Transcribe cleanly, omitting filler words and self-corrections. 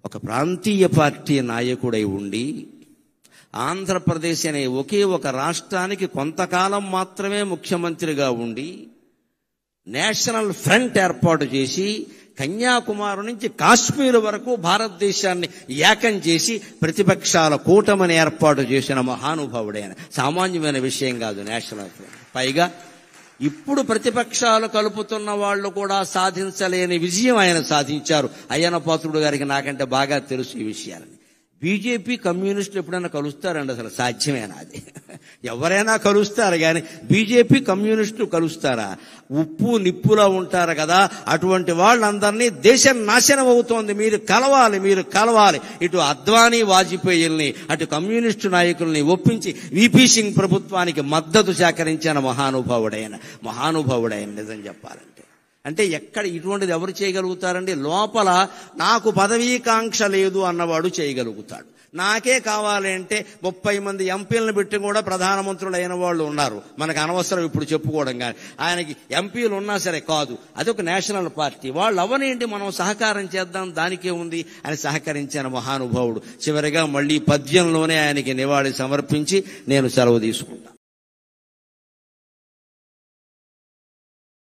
ఒక ప్రాంతీయ పార్టీ నాయకుడై ఉండి ఆంధ్రప్రదేశ్ అనే ఒకే ఒక రాష్ట్రానికి కొంతకాలం మాత్రమే ముఖ్యమంత్రిగా ఉండి నేషనల్ ఫ్రంట్ ఏర్పాటు చేసి కన్యాకుమారి నుంచి కాశ్మీర్ వరకు భారతదేశాన్ని ఏకం చేసి ప్రతిపక్షాల కూటమిని ఏర్పాటు చేసిన మహానుభావుడైన సామాన్యమైన విషయం కాదు నేషనల్ ఫ్రంట్. పైగా ఇప్పుడు ప్రతిపక్షాలు కలుపుతున్న వాళ్ళు కూడా సాధించలేని విజయం ఆయన సాధించారు. అయ్యన్న పాత్రుడు గారికి నాకంటే బాగా తెలుసు ఈ విషయాలని. బీజేపీ కమ్యూనిస్టులు ఎప్పుడైనా కలుస్తారండి? అసలు సాధ్యమేనా? అది ఎవరైనా కలుస్తారు కానీ బీజేపీ కమ్యూనిస్టులు కలుస్తారా? ఉప్పు నిప్పులా ఉంటారు కదా, అటువంటి వాళ్ళందరినీ దేశం నాశనం అవుతోంది, మీరు కలవాలి. ఇటు అద్వానీ వాజ్పేయిల్ని అటు కమ్యూనిస్టు నాయకుల్ని ఒప్పించి వీపీ సింగ్ ప్రభుత్వానికి మద్దతు సేకరించిన మహానుభావుడైన నిజం చెప్పాలంటే. అంటే ఎక్కడ ఇటువంటిది ఎవరు చేయగలుగుతారండి? లోపల నాకు పదవీకాంక్ష లేదు అన్నవాడు చేయగలుగుతాడు. నాకే కావాలి అంటే 30 మంది ఎంపీలను పెట్టి కూడా ప్రధానమంత్రులు అయిన వాళ్ళు ఉన్నారు. మనకు అనవసరం ఇప్పుడు చెప్పుకోవడం. కానీ ఆయనకి ఎంపీలు ఉన్నా సరే కాదు, అదొక నేషనల్ పార్టీ. వాళ్ళు అవనేంటి, మనం సహకారం చేద్దాం, దానికే ఉంది అని సహకరించిన మహానుభావుడు. చివరిగా మళ్ళీ పద్యంలోనే ఆయనకి నివాళి సమర్పించి నేను సెలవు తీసుకుంటాను.